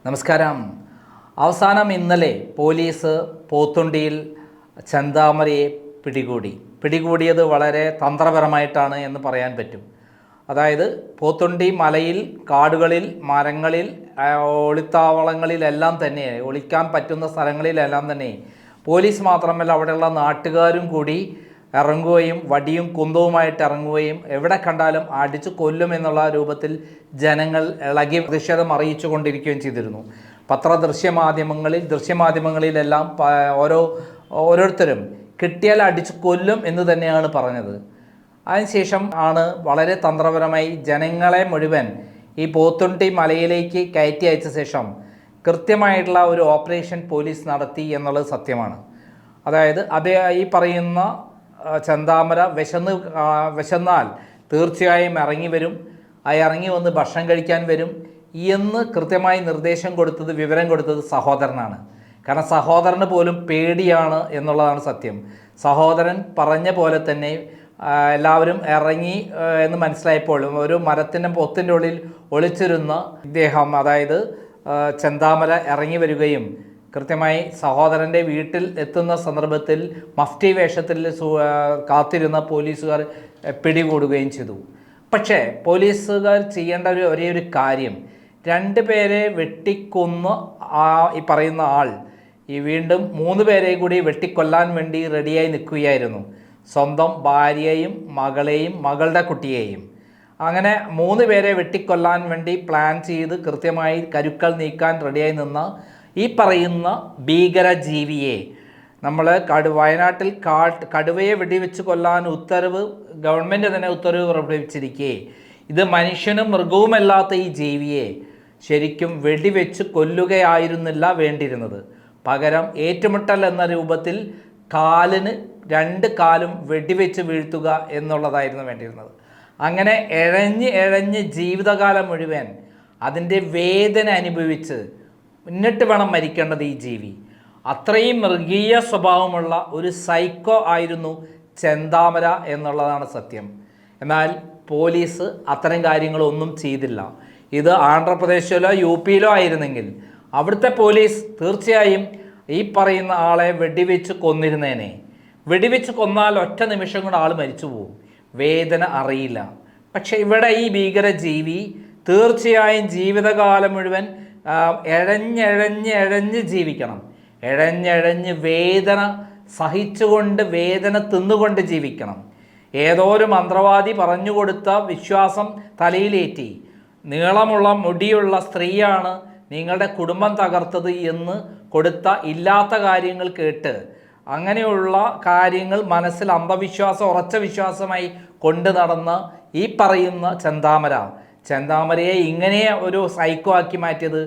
നമസ്കാരം. അവസാനം ഇന്നലെ പോലീസ് പോത്തുണ്ടിയിൽ ചെന്താമരയെ പിടികൂടിയത് വളരെ തന്ത്രപരമായിട്ടാണ് എന്ന് പറയാൻ പറ്റും. അതായത് പോത്തുണ്ടി മലയിൽ, കാടുകളിൽ, മരങ്ങളിൽ, ഒളിത്താവളങ്ങളിലെല്ലാം തന്നെ, ഒളിക്കാൻ പറ്റുന്ന സ്ഥലങ്ങളിലെല്ലാം തന്നെ പോലീസ് മാത്രമല്ല അവിടെയുള്ള നാട്ടുകാരും കൂടി ഇറങ്ങുകയും വടിയും കുന്തവുമായിട്ട് ഇറങ്ങുകയും എവിടെ കണ്ടാലും അടിച്ചു കൊല്ലുമെന്നുള്ള രൂപത്തിൽ ജനങ്ങൾ ഇളകി പ്രതിഷേധം അറിയിച്ചു കൊണ്ടിരിക്കുകയും ചെയ്തിരുന്നു. ദൃശ്യമാധ്യമങ്ങളിലെല്ലാം ഓരോരുത്തരും കിട്ടിയാൽ അടിച്ചു കൊല്ലും എന്ന് തന്നെയാണ് പറഞ്ഞത്. അതിനുശേഷം ആണ് വളരെ തന്ത്രപരമായി ജനങ്ങളെ മുഴുവൻ ഈ പോത്തുണ്ടി മലയിലേക്ക് കയറ്റി അയച്ച ശേഷം കൃത്യമായിട്ടുള്ള ഒരു ഓപ്പറേഷൻ പോലീസ് നടത്തി എന്നുള്ളത് സത്യമാണ്. അതായത് ഈ പറയുന്ന ചെന്താമര വിശന്നാൽ തീർച്ചയായും ഇറങ്ങി വരും, ഇറങ്ങി വന്ന് ഭക്ഷണം കഴിക്കാൻ വരും എന്ന് കൃത്യമായി വിവരം കൊടുത്തത് സഹോദരനാണ്. കാരണം സഹോദരന് പോലും പേടിയാണ് എന്നുള്ളതാണ് സത്യം. സഹോദരൻ പറഞ്ഞ പോലെ തന്നെ എല്ലാവരും ഇറങ്ങി എന്ന് മനസ്സിലായപ്പോൾ ഒരു മരത്തിൻ്റെ പൊത്തിൻ്റെ ഉള്ളിൽ ഒളിച്ചിരുന്ന ഇദ്ദേഹം, അതായത് ചെന്താമര ഇറങ്ങി വരികയും കൃത്യമായി സഹോദരൻ്റെ വീട്ടിൽ എത്തുന്ന സന്ദർഭത്തിൽ മഫ്തി വേഷത്തിൽ കാത്തിരുന്ന പോലീസുകാർ പിടികൂടുകയും ചെയ്തു. പക്ഷേ പോലീസുകാർ ചെയ്യേണ്ട ഒരേ ഒരു കാര്യം, 2 പേരെ വെട്ടിക്കൊന്ന് ഈ പറയുന്ന ആൾ വീണ്ടും 3 പേരെ കൂടി വെട്ടിക്കൊല്ലാൻ വേണ്ടി റെഡിയായി നിൽക്കുകയായിരുന്നു. സ്വന്തം ഭാര്യയെയും മകളെയും മകളുടെ കുട്ടിയെയും. അങ്ങനെ 3 പേരെ വെട്ടിക്കൊല്ലാൻ വേണ്ടി പ്ലാൻ ചെയ്ത് കൃത്യമായി കരുക്കൾ നീക്കാൻ റെഡിയായി നിന്ന ഈ പറയുന്ന ഭീകരജീവിയെ നമ്മൾ വയനാട്ടിൽ കടുവയെ വെടിവെച്ച് കൊല്ലാൻ ഗവൺമെൻറ് തന്നെ ഉത്തരവ് പുറപ്പെടുവിച്ചിരിക്കെ ഇത് മനുഷ്യനും മൃഗവുമല്ലാത്ത ഈ ജീവിയെ ശരിക്കും വെടിവെച്ച് കൊല്ലുകയായിരുന്നില്ല വേണ്ടിയിരുന്നത്. പകരം ഏറ്റുമുട്ടൽ എന്ന രൂപത്തിൽ 2 കാലും വെടിവെച്ച് വീഴ്ത്തുക എന്നുള്ളതായിരുന്നു വേണ്ടിയിരുന്നത്. അങ്ങനെ എഴഞ്ഞ് ജീവിതകാലം മുഴുവൻ അതിൻ്റെ വേദന അനുഭവിച്ച് എന്നിട്ട് വേണം മരിക്കേണ്ടത് ഈ ജീവി. അത്രയും മൃഗീയ സ്വഭാവമുള്ള ഒരു സൈക്കോ ആയിരുന്നു ചെന്താമര എന്നുള്ളതാണ് സത്യം. എന്നാൽ പോലീസ് അത്തരം കാര്യങ്ങളൊന്നും ചെയ്തില്ല. ഇത് ആന്ധ്രാപ്രദേശിലോ UP-യിലോ ആയിരുന്നെങ്കിൽ അവിടുത്തെ പോലീസ് തീർച്ചയായും ഈ പറയുന്ന ആളെ വെടിവെച്ച് കൊന്നിരുന്നേനെ. വെടിവെച്ച് കൊന്നാൽ ഒറ്റ നിമിഷം കൊണ്ട് ആൾ മരിച്ചു പോകും, വേദന അറിയില്ല. പക്ഷേ ഇവിടെ ഈ ഭീകരജീവി തീർച്ചയായും ജീവിതകാലം മുഴുവൻ എഴഞ്ഞ് ജീവിക്കണം. എഴഞ്ഞ് വേദന സഹിച്ചുകൊണ്ട്, വേദന തിന്നുകൊണ്ട് ജീവിക്കണം. ഏതോ ഒരു മന്ത്രവാദി പറഞ്ഞു കൊടുത്ത വിശ്വാസം തലയിലേറ്റി നീളമുള്ള മുടിയുള്ള സ്ത്രീയാണ് നിങ്ങളുടെ കുടുംബം തകർത്തത് എന്ന് കൊടുത്ത ഇല്ലാത്ത കാര്യങ്ങൾ കേട്ട് അങ്ങനെയുള്ള കാര്യങ്ങൾ മനസ്സിൽ ഉറച്ച വിശ്വാസമായി കൊണ്ടു നടന്ന ഈ പറയുന്ന ചെന്താമരയെ ഇങ്ങനെ ഒരു സൈക്കോ ആക്കി മാറ്റിയത്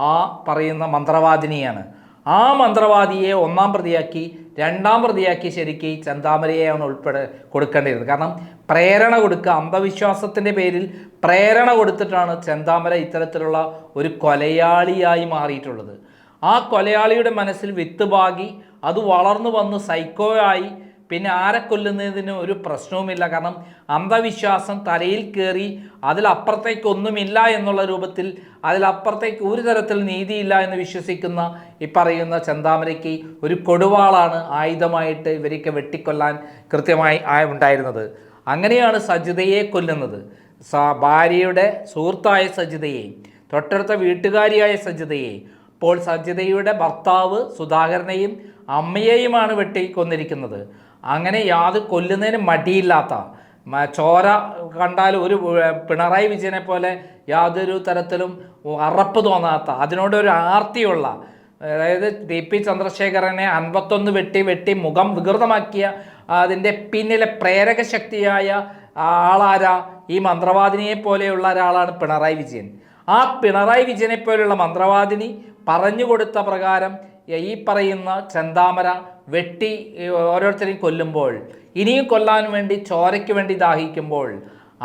ആ പറയുന്ന മന്ത്രവാദിനിയാണ്. ആ മന്ത്രവാദിയെ 1-ാം പ്രതിയാക്കി 2-ാം പ്രതിയാക്കി ശരിക്ക് ചെന്താമരയെയാണ് കൊടുക്കേണ്ടിയിരുന്നത്. കാരണം പ്രേരണ കൊടുക്കുക, അന്ധവിശ്വാസത്തിൻ്റെ പേരിൽ പ്രേരണ കൊടുത്തിട്ടാണ് ചെന്താമര ഇത്തരത്തിലുള്ള ഒരു കൊലയാളിയായി മാറിയിട്ടുള്ളത്. ആ കൊലയാളിയുടെ മനസ്സിൽ വിത്ത് പാകി അത് വളർന്നു വന്ന് സൈക്കോ ആയി. പിന്നെ ആരെ കൊല്ലുന്നതിന് ഒരു പ്രശ്നവുമില്ല. കാരണം അന്ധവിശ്വാസം തലയിൽ കയറി അതിലപ്പുറത്തേക്കൊന്നുമില്ല എന്നുള്ള രൂപത്തിൽ, അതിലപ്പുറത്തേക്ക് ഒരു തരത്തിൽ നീതിയില്ല എന്ന് വിശ്വസിക്കുന്ന ഈ പറയുന്ന ചെന്താമരയ്ക്ക് ഒരു കൊടുവാളാണ് ആയുധമായിട്ട് ഇവരൊക്കെ വെട്ടിക്കൊല്ലാൻ കൃത്യമായി ഉണ്ടായിരുന്നത്. അങ്ങനെയാണ് സജിതയെ കൊല്ലുന്നത്. ഭാര്യയുടെ സുഹൃത്തായ സജിതയെ, തൊട്ടടുത്ത വീട്ടുകാരിയായ സജിതയെ, അപ്പോൾ സജിതയുടെ ഭർത്താവ് സുധാകരനെയും അമ്മയെയുമാണ് വെട്ടിക്കൊന്നിരിക്കുന്നത്. അങ്ങനെ കൊല്ലുന്നതിന് മടിയില്ലാത്ത, ചോര കണ്ടാൽ ഒരു പിണറായി വിജയനെ പോലെ യാതൊരു തരത്തിലും അറപ്പ് തോന്നാത്ത, അതിനോടൊരു ആർത്തിയുള്ള, അതായത് TP ചന്ദ്രശേഖരനെ 51 വെട്ടി മുഖം വികൃതമാക്കിയ അതിൻ്റെ പിന്നിലെ പ്രേരക ശക്തിയായ ആളാരാ? ഈ മന്ത്രവാദിനിയെ പോലെയുള്ള ഒരാളാണ് പിണറായി വിജയൻ. ആ പിണറായി വിജയനെ പോലെയുള്ള മന്ത്രവാദിനി പറഞ്ഞു കൊടുത്ത പ്രകാരം ഈ പറയുന്ന ചെന്താമര വെട്ടി ഓരോരുത്തരെയും കൊല്ലുമ്പോൾ, ഇനിയും കൊല്ലാൻ വേണ്ടി ചോരയ്ക്ക് വേണ്ടി ദാഹിക്കുമ്പോൾ,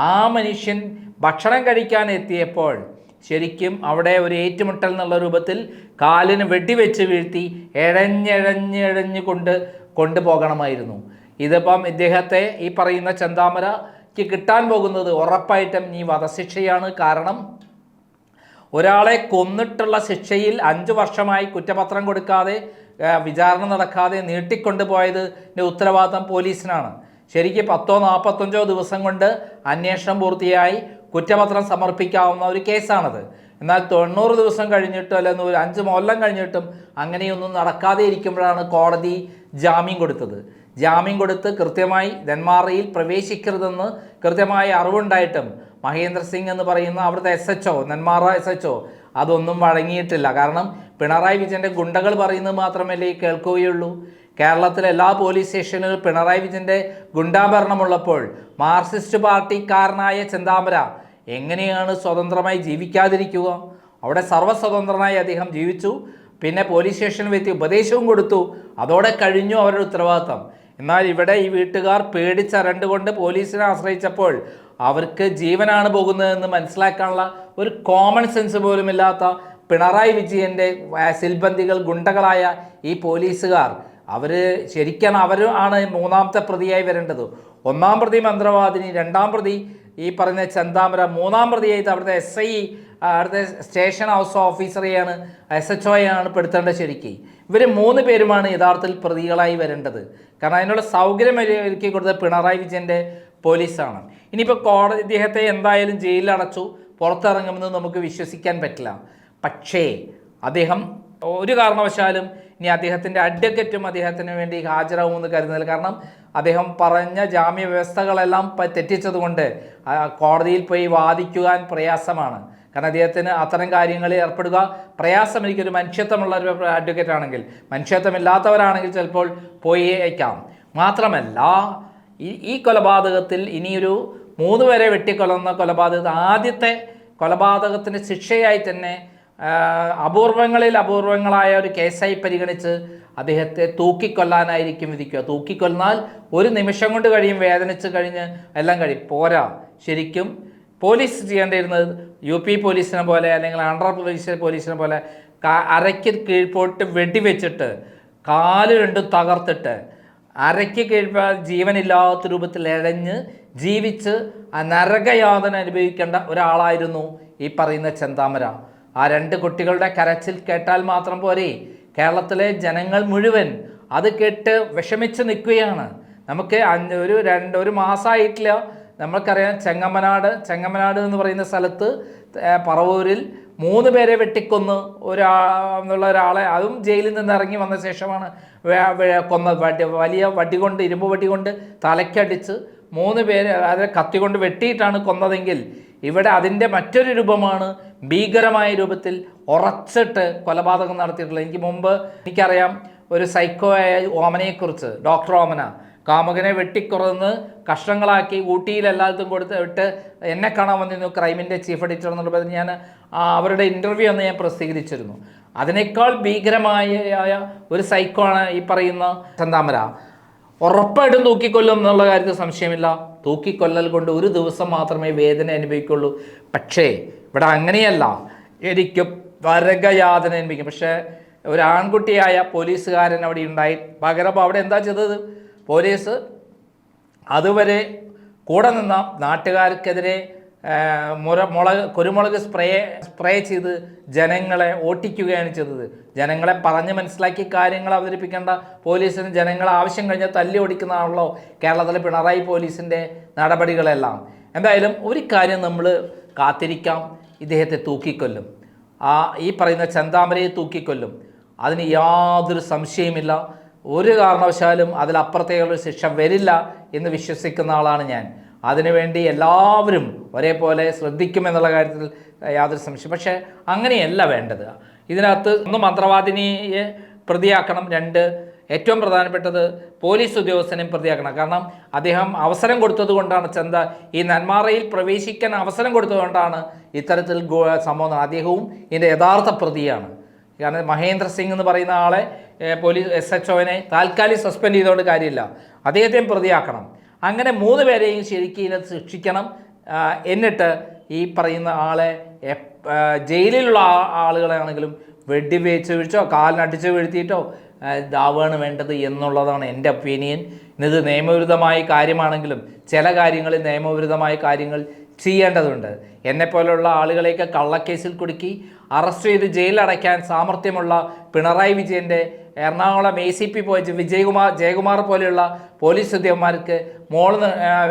ആ മനുഷ്യൻ ഭക്ഷണം കഴിക്കാൻ എത്തിയപ്പോൾ ശരിക്കും അവിടെ ഒരു ഏറ്റുമുട്ടൽ എന്നുള്ള രൂപത്തിൽ കാലിന് വെടിവെച്ച് വീഴ്ത്തി എഴഞ്ഞ് കൊണ്ടുപോകണമായിരുന്നു. ഇതിപ്പം ഇദ്ദേഹത്തെ ഈ പറയുന്ന ചെന്താമരയ്ക്ക് കിട്ടാൻ പോകുന്നത് ഉറപ്പായിട്ടും ഈ വധശിക്ഷയാണ്. കാരണം ഒരാളെ കൊന്നിട്ടുള്ള ശിക്ഷയിൽ 5 വർഷമായി കുറ്റപത്രം കൊടുക്കാതെ വിചാരണ നടക്കാതെ നീട്ടിക്കൊണ്ടുപോയതിൻ്റെ ഉത്തരവാദിത്തം പോലീസിനാണ്. ശരിക്കും 10-45 ദിവസം കൊണ്ട് അന്വേഷണം പൂർത്തിയായി കുറ്റപത്രം സമർപ്പിക്കാവുന്ന ഒരു കേസാണത്. എന്നാൽ 90 ദിവസം കഴിഞ്ഞിട്ടും അല്ലെങ്കിൽ ഒരു 5 കൊല്ലം കഴിഞ്ഞിട്ടും അങ്ങനെയൊന്നും നടക്കാതെ ഇരിക്കുമ്പോഴാണ് കോടതി ജാമ്യം കൊടുത്തത്. ജാമ്യം കൊടുത്ത് കൃത്യമായി നെന്മാറയിൽ പ്രവേശിക്കരുതെന്ന് കൃത്യമായി അറിവുണ്ടായിട്ടും മഹേന്ദ്ര സിംഗ് എന്ന് പറയുന്ന അവിടുത്തെ SHO, നെന്മാറ SHO അതൊന്നും വഴങ്ങിയിട്ടില്ല. കാരണം പിണറായി വിജയൻ്റെ ഗുണ്ടകൾ പറയുന്നത് മാത്രമല്ലേ കേൾക്കുകയുള്ളൂ. കേരളത്തിലെ എല്ലാ പോലീസ് സ്റ്റേഷനുകളിലും പിണറായി വിജയൻ്റെ ഗുണ്ടാഭരണമുള്ളപ്പോൾ മാർക്സിസ്റ്റ് പാർട്ടിക്കാരനായ ചെന്താമര എങ്ങനെയാണ് സ്വതന്ത്രമായി ജീവിക്കാതിരിക്കുക? അവിടെ സർവ്വസ്വതന്ത്രനായി അദ്ദേഹം ജീവിച്ചു. പിന്നെ പോലീസ് സ്റ്റേഷനിൽ എത്തി ഉപദേശവും കൊടുത്തു. അതോടെ കഴിഞ്ഞു അവരുടെ ഉത്തരവാദിത്തം. എന്നാൽ ഇവിടെ ഈ വീട്ടുകാർ പേടിച്ചരണ്ടുകൊണ്ട് പോലീസിനെ ആശ്രയിച്ചപ്പോൾ അവർക്ക് ജീവനാണ് പോകുന്നതെന്ന് മനസ്സിലാക്കാനുള്ള ഒരു കോമൺ സെൻസ് പോലും ഇല്ലാത്ത പിണറായി വിജയൻ്റെ സിൽബന്ദികൾ, ഗുണ്ടകളായ ഈ പോലീസുകാർ ശരിക്കും ആണ് 3ാമത്തെ പ്രതിയായി വരേണ്ടത്. 1ാം പ്രതി മന്ത്രവാദിനി, 2ാം പ്രതി ഈ പറഞ്ഞ ചെന്താമര, 3ാം പ്രതിയായിട്ട് അവിടുത്തെ SI, അവിടുത്തെ സ്റ്റേഷൻ ഹൗസ് ഓഫീസറെയാണ്, SHOയാണ് പെടുത്തേണ്ടത്. ശരിക്കും ഇവർ 3 പേരുമാണ് യഥാർത്ഥത്തിൽ പ്രതികളായി വരേണ്ടത്. കാരണം അതിനുള്ള സൗകര്യം ഒരുക്കി കൊടുത്തത് പിണറായി വിജയൻ്റെ പോലീസാണ്. ഇനിയിപ്പോൾ കോടതി ഇദ്ദേഹത്തെ എന്തായാലും ജയിലിൽ അടച്ചു, പുറത്തിറങ്ങുമെന്ന് നമുക്ക് വിശ്വസിക്കാൻ പറ്റില്ല. പക്ഷേ അദ്ദേഹം ഒരു കാരണവശാലും ഇനി അദ്ദേഹത്തിൻ്റെ അഡ്വക്കറ്റും അദ്ദേഹത്തിന് വേണ്ടി ഹാജരാകുമെന്ന് കരുതുന്നില്ല. കാരണം അദ്ദേഹം പറഞ്ഞ ജാമ്യ വ്യവസ്ഥകളെല്ലാം തെറ്റിച്ചതുകൊണ്ട് കോടതിയിൽ പോയി വാദിക്കുവാൻ പ്രയാസമാണ്. കാരണം അദ്ദേഹത്തിന് അത്തരം കാര്യങ്ങളിൽ ഏർപ്പെടുക പ്രയാസം. എനിക്കൊരു മനുഷ്യത്വമുള്ള ഒരു അഡ്വക്കേറ്റ് ആണെങ്കിൽ, മനുഷ്യത്വമില്ലാത്തവരാണെങ്കിൽ ചിലപ്പോൾ പോയേക്കാം. മാത്രമല്ല ഈ കൊലപാതകത്തിൽ ഇനിയൊരു 3 പേരെ വെട്ടിക്കൊല്ലുന്ന കൊലപാതകത്തിൽ ആദ്യത്തെ കൊലപാതകത്തിൻ്റെ ശിക്ഷയായി തന്നെ അപൂർവങ്ങളിൽ അപൂർവങ്ങളായ ഒരു കേസായി പരിഗണിച്ച് അദ്ദേഹത്തെ തൂക്കിക്കൊല്ലാനായിരിക്കും വിധിക്കുക. തൂക്കിക്കൊന്നാൽ ഒരു നിമിഷം കൊണ്ട് കഴിയും, വേദനിച്ച് കഴിഞ്ഞ് എല്ലാം കഴിയും. പോരാ, ശരിക്കും പോലീസ് ചെയ്യേണ്ടിയിരുന്നത് UP പോലീസിനെ പോലെ അല്ലെങ്കിൽ ആന്ധ്രാപ്രദേശ് പോലീസിനെ പോലെ അരയ്ക്ക് കീഴ്പോട്ട് വെടിവെച്ചിട്ട് 4 രണ്ടും തകർത്തിട്ട് അരയ്ക്ക് കീഴ്പാൽ ജീവനില്ലാത്ത രൂപത്തിൽ ഇഴഞ്ഞ് ജീവിച്ച് നരകയാതന അനുഭവിക്കേണ്ട ഒരാളായിരുന്നു ഈ പറയുന്ന ചെന്താമര. ആ 2 കുട്ടികളുടെ കരച്ചിൽ കേട്ടാൽ മാത്രം പോരെ, കേരളത്തിലെ ജനങ്ങൾ മുഴുവൻ അത് കേട്ട് വിഷമിച്ച് നിൽക്കുകയാണ്. നമുക്ക് ഒരു മാസമായിട്ടില്ല, നമ്മൾക്കറിയാം ചെങ്ങമ്മനാട് എന്ന് പറയുന്ന സ്ഥലത്ത് പറവൂരിൽ 3 പേരെ വെട്ടിക്കൊന്ന് ഒരാളെ, അതും ജയിലിൽ നിന്ന് ഇറങ്ങി വന്ന ശേഷമാണ് കൊന്നത്. വലിയ വടി കൊണ്ട്, ഇരുമ്പ് വടി കൊണ്ട് തലയ്ക്കടിച്ച് 3 പേരെ കത്തി കൊണ്ട് വെട്ടിയിട്ടാണ് കൊന്നതെങ്കിൽ ഇവിടെ അതിൻ്റെ മറ്റൊരു രൂപമാണ് ഭീകരമായ രൂപത്തിൽ ഉറച്ചിട്ട് കൊലപാതകം നടത്തിയിട്ടുള്ളത്. എനിക്ക് മുമ്പ് എനിക്കറിയാം ഒരു സൈക്കോ ആയ ഓമനയെക്കുറിച്ച്, ഡോക്ടർ ഓമന. കാമുകനെ വെട്ടിക്കുറന്ന് കഷ്ണങ്ങളാക്കി ഊട്ടിയിൽ എല്ലായിടത്തും വിട്ട് എന്നെ കാണാൻ വന്നിരുന്നു ക്രൈമിൻ്റെ ചീഫ് എഡിറ്റർ എന്നുള്ളത്. ഞാൻ അവരുടെ ഇൻ്റർവ്യൂ അന്ന് ഞാൻ പ്രസിദ്ധീകരിച്ചിരുന്നു. അതിനേക്കാൾ ഭീകരമായ ഒരു സൈക്കോ ആണ് ഈ പറയുന്ന ചെന്താമര. ഉറപ്പായിട്ടും തൂക്കിക്കൊല്ലും എന്നുള്ള കാര്യത്തിൽ സംശയമില്ല. തൂക്കിക്കൊല്ലൽ കൊണ്ട് ഒരു ദിവസം മാത്രമേ വേദന അനുഭവിക്കുള്ളൂ. പക്ഷേ ഇവിടെ അങ്ങനെയല്ല, ശരിക്കും നരകയാതന അനുഭവിക്കും. പക്ഷേ ഒരു ആൺകുട്ടിയായ പോലീസുകാരൻ അവിടെ ഉണ്ടായി. പകരം അവിടെ എന്താ ചെയ്തത്? പോലീസ് അതുവരെ കൂടെ നിന്ന നാട്ടുകാർക്കെതിരെ കുരുമുളക് സ്പ്രേ ചെയ്ത് ജനങ്ങളെ ഓട്ടിക്കുകയാണ് ചെയ്തത്. ജനങ്ങളെ പറഞ്ഞ് മനസ്സിലാക്കി കാര്യങ്ങൾ അവതരിപ്പിക്കേണ്ട പോലീസിന് ജനങ്ങളെ ആവശ്യം കഴിഞ്ഞാൽ തല്ലി ഓടിക്കുന്നതാണല്ലോ കേരളത്തിലെ പിണറായി പോലീസിൻ്റെ നടപടികളെല്ലാം. എന്തായാലും ഒരു കാര്യം നമ്മൾ കാത്തിരിക്കാം, ഇദ്ദേഹത്തെ തൂക്കിക്കൊല്ലും. ഈ പറയുന്ന ചെന്താമരയെ തൂക്കിക്കൊല്ലും, അതിന് യാതൊരു സംശയമില്ല. ഒരു കാരണവശാലും അതിലപ്പുറത്തേക്കുള്ള ശിക്ഷ വരില്ല എന്ന് വിശ്വസിക്കുന്ന ആളാണ് ഞാൻ. അതിനുവേണ്ടി എല്ലാവരും ഒരേപോലെ ശ്രദ്ധിക്കുമെന്നുള്ള കാര്യത്തിൽ യാതൊരു സംശയം. പക്ഷേ അങ്ങനെയല്ല വേണ്ടത്. ഇതിനകത്ത് 1 മന്ത്രവാദിനിയെ പ്രതിയാക്കണം, 2 ഏറ്റവും പ്രധാനപ്പെട്ടത് പോലീസ് ഉദ്യോഗസ്ഥനെയും പ്രതിയാക്കണം. കാരണം അദ്ദേഹം അവസരം കൊടുത്തത് കൊണ്ടാണ്, ഈ നെന്മാറയിൽ പ്രവേശിക്കാൻ അവസരം കൊടുത്തതുകൊണ്ടാണ് ഇത്തരത്തിൽ സംഭവം. അദ്ദേഹവും ഇതിൻ്റെ യഥാർത്ഥ പ്രതിയാണ്. കാരണം മഹേന്ദ്ര സിംഗ് എന്ന് പറയുന്ന ആളെ പോലീസ് SHOനെ താൽക്കാലിക സസ്പെൻഡ് ചെയ്തുകൊണ്ട് കാര്യമില്ല, അദ്ദേഹത്തെയും പ്രതിയാക്കണം. അങ്ങനെ 3 പേരെയും ശരിക്കും ഇതിനകത്ത് ശിക്ഷിക്കണം. എന്നിട്ട് ഈ പറയുന്ന ആളെ ജയിലിലുള്ള ആളുകളാണെങ്കിലും വെടിവെച്ച് വീഴ്ചോ കാലിനടിച്ച് വീഴ്ത്തിയിട്ടോ ഇതാവുകയാണ് വേണ്ടത് എന്നുള്ളതാണ് എൻ്റെ ഒപ്പീനിയൻ. ഇത് നിയമവിരുദ്ധമായ കാര്യമാണെങ്കിലും ചില കാര്യങ്ങളിൽ നിയമവിരുദ്ധമായ കാര്യങ്ങൾ ചെയ്യേണ്ടതുണ്ട്. എന്നെപ്പോലുള്ള ആളുകളെയൊക്കെ കള്ളക്കേസിൽ കുടുക്കി അറസ്റ്റ് ചെയ്ത് ജയിലടയ്ക്കാൻ സാമർഥ്യമുള്ള പിണറായി വിജയൻ്റെ എറണാകുളം ACP പോയ ജയകുമാർ പോലെയുള്ള പോലീസ് ഉദ്യോഗന്മാർക്ക്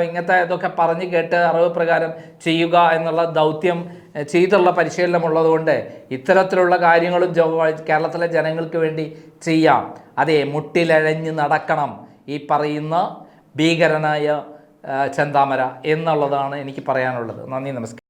ഇങ്ങനത്തെ ഇതൊക്കെ പറഞ്ഞ് കേട്ട് അറിവ് പ്രകാരം ചെയ്യുക എന്നുള്ള ദൗത്യം ചെയ്തുള്ള പരിശീലനമുള്ളതുകൊണ്ട് ഇത്തരത്തിലുള്ള കാര്യങ്ങളും കേരളത്തിലെ ജനങ്ങൾക്ക് വേണ്ടി ചെയ്യാം. അതെ, മുട്ടിലഴഞ്ഞ് നടക്കണം ഈ പറയുന്ന ഭീകരനായ ചെന്താമര എന്നുള്ളതാണ് എനിക്ക് പറയാനുള്ളത്. നന്ദി, നമസ്കാരം.